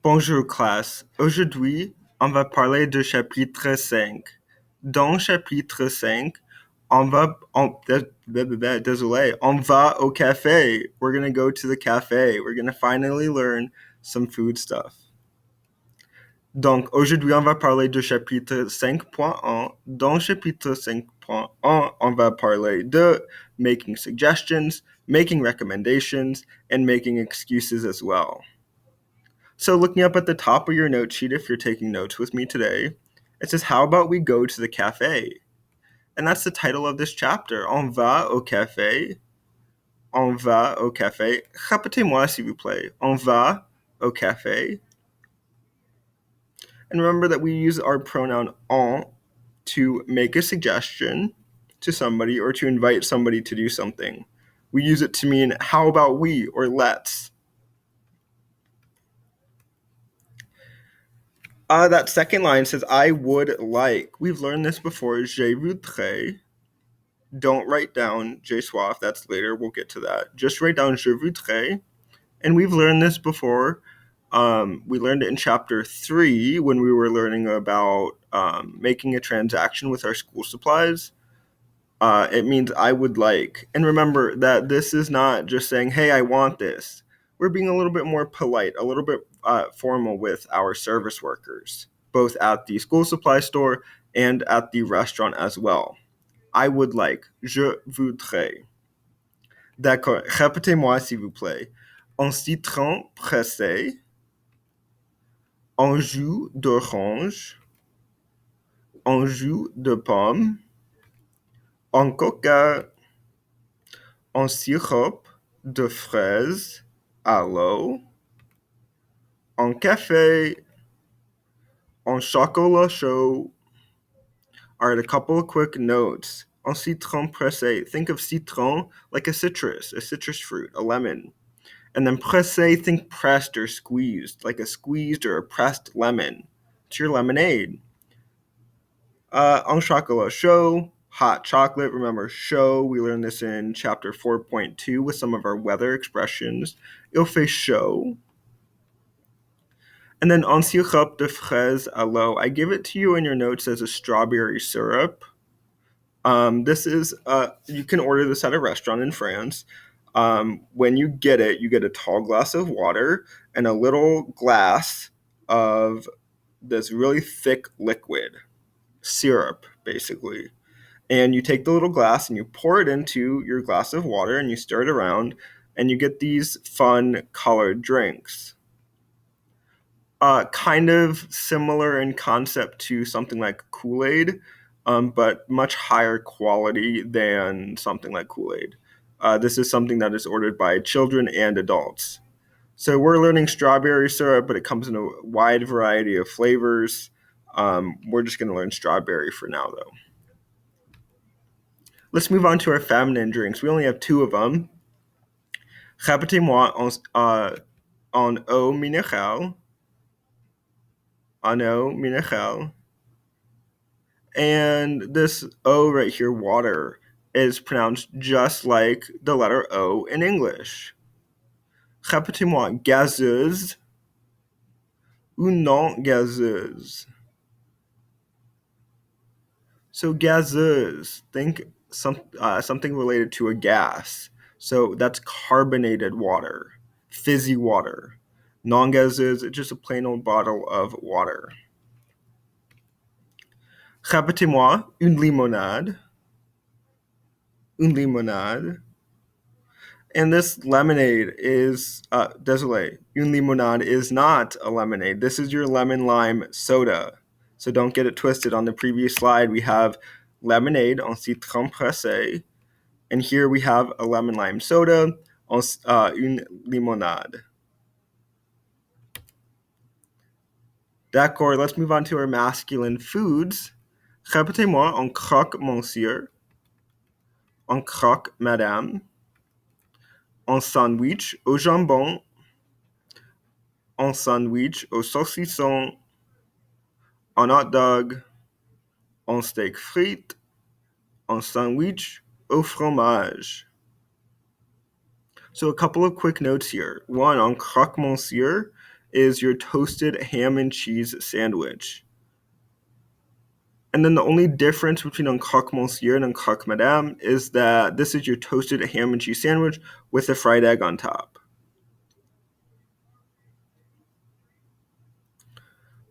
Bonjour classe. Aujourd'hui, on va parler du chapitre 5. Dans chapitre 5, désolé, on va au café. We're going to go to the cafe. We're going to finally learn some food stuff. Donc, aujourd'hui, on va parler du chapitre 5.1. Dans chapitre 5.1, on va parler de making suggestions, making recommendations, and making excuses as well. So looking up at the top of your note sheet, if you're taking notes with me today, it says, how about we go to the cafe? And that's the title of this chapter. On va au café. On va au café. Répétez-moi, s'il vous plaît. On va au café. And remember that we use our pronoun on to make a suggestion to somebody or to invite somebody to do something. We use it to mean, how about we, or let's. That second line says, I would like. We've learned this before. Je voudrais. Don't write down je soif. That's later. We'll get to that. Just write down je voudrais. And we've learned this before. We learned it in chapter 3 when we were learning about making a transaction with our school supplies. It means I would like. And remember that this is not just saying, hey, I want this. We're being a little bit more polite, a little bit formal with our service workers, both at the school supply store and at the restaurant as well. I would like. Je voudrais. D'accord. Répétez-moi, s'il vous plaît. Un citron pressé. Un jus d'orange. Un jus de pomme. Un coca. Un sirop de fraise à l'eau. Un café. Un chocolat chaud. All right, a couple of quick notes. Un citron pressé. Think of citron like a citrus fruit, a lemon. And then pressé, think pressed or squeezed, like a squeezed or a pressed lemon. It's your lemonade. Un chocolat chaud, hot chocolate. Remember, chaud, we learned this in chapter 4.2 with some of our weather expressions. Il fait chaud. And then un sirop de fraise à l'eau. I give it to you in your notes as a strawberry syrup. This is, you can order this at a restaurant in France. When you get it, you get a tall glass of water and a little glass of this really thick liquid, syrup, basically. And you take the little glass and you pour it into your glass of water and you stir it around and you get these fun colored drinks. Kind of similar in concept to something like Kool-Aid, but much higher quality than something like Kool-Aid. This is something that is ordered by children and adults. So we're learning strawberry syrup, but it comes in a wide variety of flavors. We're just going to learn strawberry for now, though. Let's move on to our feminine drinks. We only have 2 of them. Répétez-moi en eau minérale. En eau minérale. And this O right here, water, is pronounced just like the letter O in English. Répétez-moi, gazeuse ou non gazeuse. So gazeuse, think something related to a gas. So that's carbonated water, fizzy water. Non-gazeuse, it's just a plain old bottle of water. Répétez-moi, une limonade. Une limonade. And this lemonade is, désolé, une limonade is not a lemonade. This is your lemon lime soda. So don't get it twisted. On the previous slide, we have lemonade en citron pressé. And here we have a lemon lime soda, une limonade. D'accord, let's move on to our masculine foods. Répétez-moi, un croque monsieur, un croque madame, un sandwich au jambon, un sandwich au saucisson, un hot dog, un steak frites, un sandwich au fromage. So a couple of quick notes here. One, on croque monsieur is your toasted ham and cheese sandwich. And then the only difference between un croque monsieur and un croque madame is that this is your toasted ham and cheese sandwich with a fried egg on top.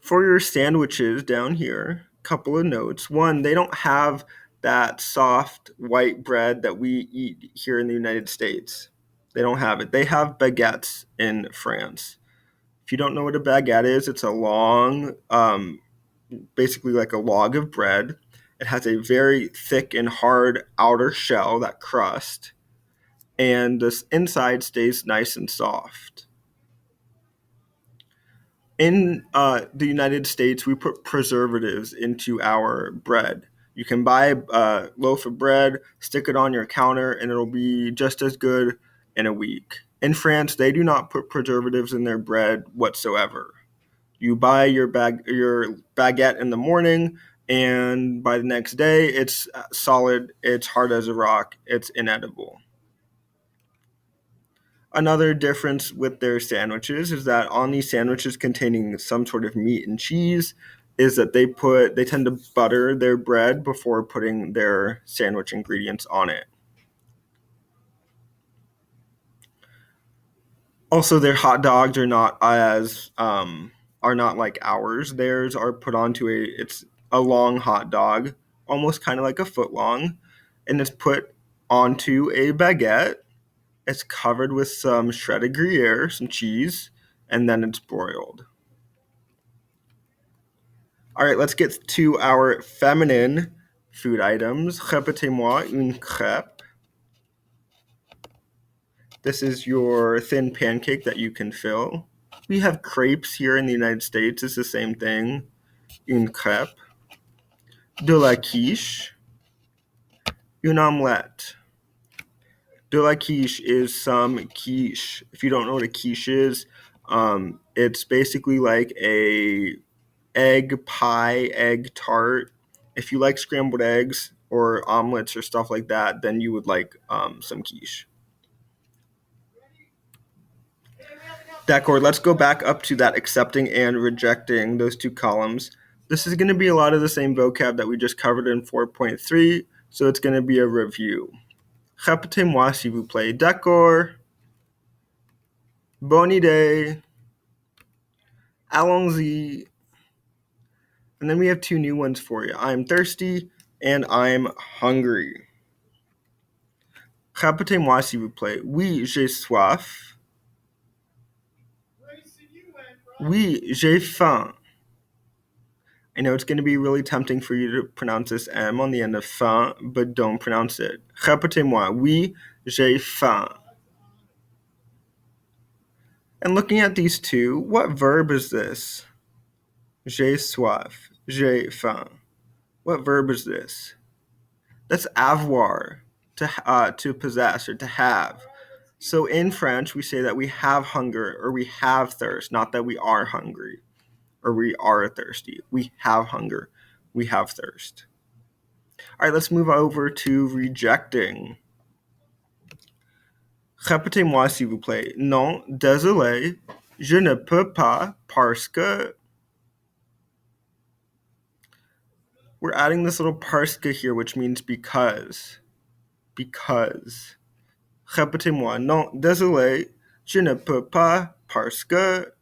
For your sandwiches down here, a couple of notes. One, they don't have that soft white bread that we eat here in the United States. They don't have it. They have baguettes in France. If you don't know what a baguette is, it's a long, basically like a log of bread. It has a very thick and hard outer shell, that crust, and the inside stays nice and soft. In the United States, we put preservatives into our bread. You can buy a loaf of bread, stick it on your counter, and it'll be just as good in a week. In France, they do not put preservatives in their bread whatsoever. You buy your baguette in the morning, and by the next day, it's solid, it's hard as a rock, it's inedible. Another difference with their sandwiches is that on these sandwiches containing some sort of meat and cheese is that they tend to butter their bread before putting their sandwich ingredients on it. Also, their hot dogs are not like ours. Theirs are put onto it's a long hot dog, almost kind of like a foot long, and it's put onto a baguette. It's covered with some shredded Gruyere, some cheese, and then it's broiled. All right, let's get to our feminine food items. Répétez-moi une crêpe. This is your thin pancake that you can fill. We have crepes here in the United States. It's the same thing. Une crêpe. De la quiche. Une omelette. De la quiche is some quiche. If you don't know what a quiche is, it's basically like a egg pie, egg tart. If you like scrambled eggs or omelets or stuff like that, then you would like some quiche. D'accord, let's go back up to that accepting and rejecting, those two columns. This is going to be a lot of the same vocab that we just covered in 4.3, so it's going to be a review. Répétez-moi s'il vous plaît. D'accord. Bonne idée. Allons-y. And then we have two new ones for you. I'm thirsty and I'm hungry. Répétez-moi s'il vous plaît. Oui, j'ai soif. Oui, j'ai faim. I know it's going to be really tempting for you to pronounce this M on the end of faim, but don't pronounce it. Répétez-moi. Oui, j'ai faim. And looking at these two, what verb is this? J'ai soif. J'ai faim. What verb is this? That's avoir, to possess or to have. So in French, we say that we have hunger or we have thirst, not that we are hungry or we are thirsty. We have hunger. We have thirst. All right, let's move over to rejecting. Répétez-moi s'il vous plaît. Non, désolé, je ne peux pas parce que. We're adding this little parce que here, which means because. Because. Répétez-moi. Non, désolé, je ne peux pas parce que.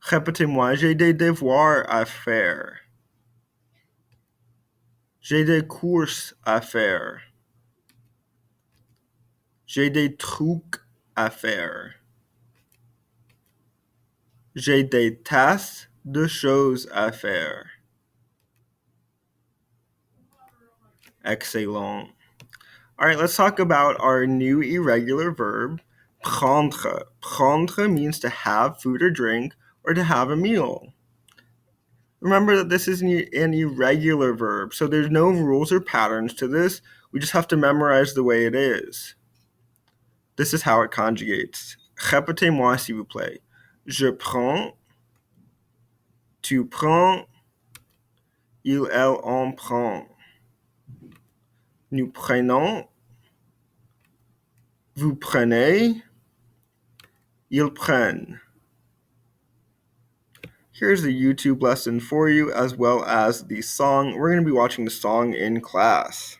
Répétez-moi. J'ai des devoirs à faire. J'ai des courses à faire. J'ai des trucs à faire. J'ai des tas de choses à faire. Excellent. All right, let's talk about our new irregular verb, prendre. Prendre means to have food or drink or to have a meal. Remember that this is an irregular verb, so there's no rules or patterns to this. We just have to memorize the way it is. This is how it conjugates. Répétez-moi s'il vous plaît. Je prends. Tu prends. Il, elle, on prend. Nous prenons. Vous prenez. Ils prennent. Here's the YouTube lesson for you as well as the song. We're going to be watching the song in class.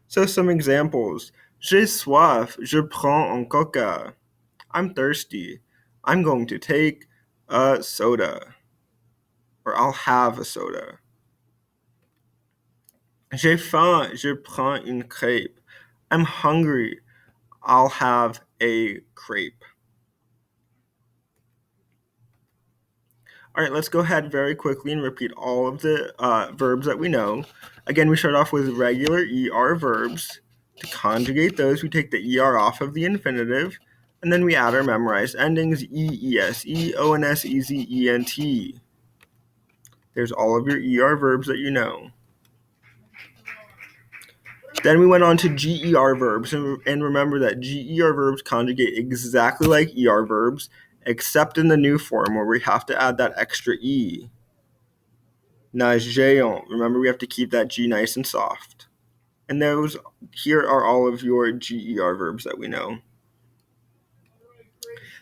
So some examples. J'ai soif, je prends un coca. I'm thirsty. I'm going to take a soda. Or I'll have a soda. J'ai faim, je prends une crêpe. I'm hungry. I'll have a crepe. All right, let's go ahead very quickly and repeat all of the verbs that we know. Again, we start off with regular ER verbs. To conjugate those, we take the ER off of the infinitive, and then we add our memorized endings, E, ES, E, ONS, EZ, ENT. There's all of your ER verbs that you know. Then we went on to GER verbs, and remember that GER verbs conjugate exactly like ER verbs, except in the new form where we have to add that extra E. Nageant. Remember, we have to keep that G nice and soft. And those here are all of your GER verbs that we know.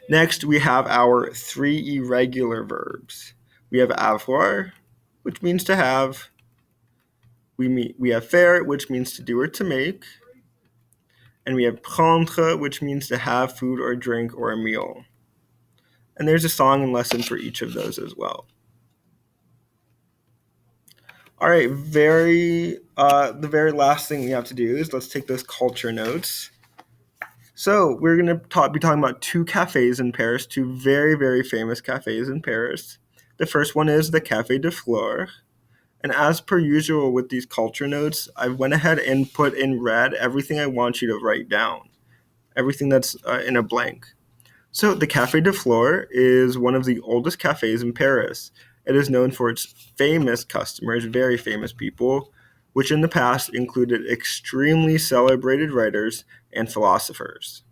Next, we have our 3 irregular verbs. We have avoir, which means to have. We have faire, which means to do or to make. And we have prendre, which means to have food or drink or a meal. And there's a song and lesson for each of those as well. All right, the very last thing we have to do is let's take those culture notes. So we're going to be talking about 2 cafes in Paris, 2 very, very famous cafes in Paris. The first one is the Café de Flore. And as per usual with these culture notes, I went ahead and put in red everything I want you to write down, everything that's in a blank. So the Café de Flore is one of the oldest cafes in Paris. It is known for its famous customers, very famous people, which in the past included extremely celebrated writers and philosophers.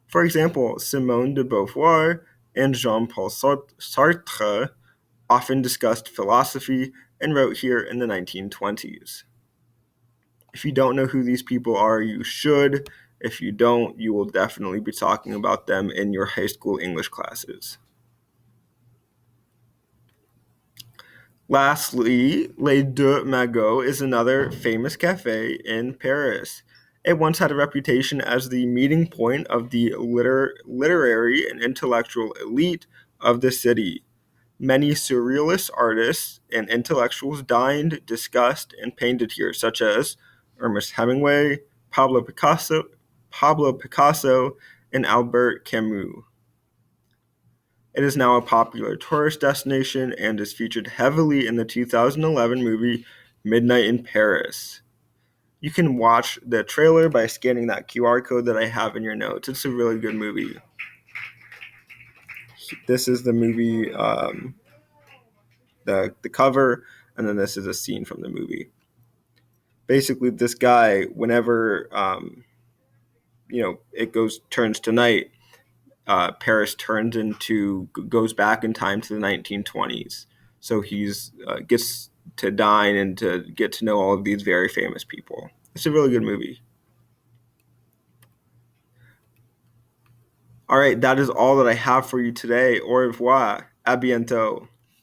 For example, Simone de Beauvoir and Jean-Paul Sartre often discussed philosophy and wrote here in the 1920s. If you don't know who these people are, you should. If you don't, you will definitely be talking about them in your high school English classes. Lastly, Les Deux Magots is another famous cafe in Paris. It once had a reputation as the meeting point of the literary and intellectual elite of the city. Many surrealist artists and intellectuals dined, discussed, and painted here, such as Ernest Hemingway, Pablo Picasso, and Albert Camus. It is now a popular tourist destination and is featured heavily in the 2011 movie Midnight in Paris. You can watch the trailer by scanning that QR code that I have in your notes. It's a really good movie. This is the movie, the cover, and then this is a scene from the movie. Basically, this guy, whenever it turns to night, Paris goes back in time to the 1920s. So he's gets to dine and to get to know all of these very famous people. It's a really good movie. All right, that is all that I have for you today. Au revoir. À bientôt.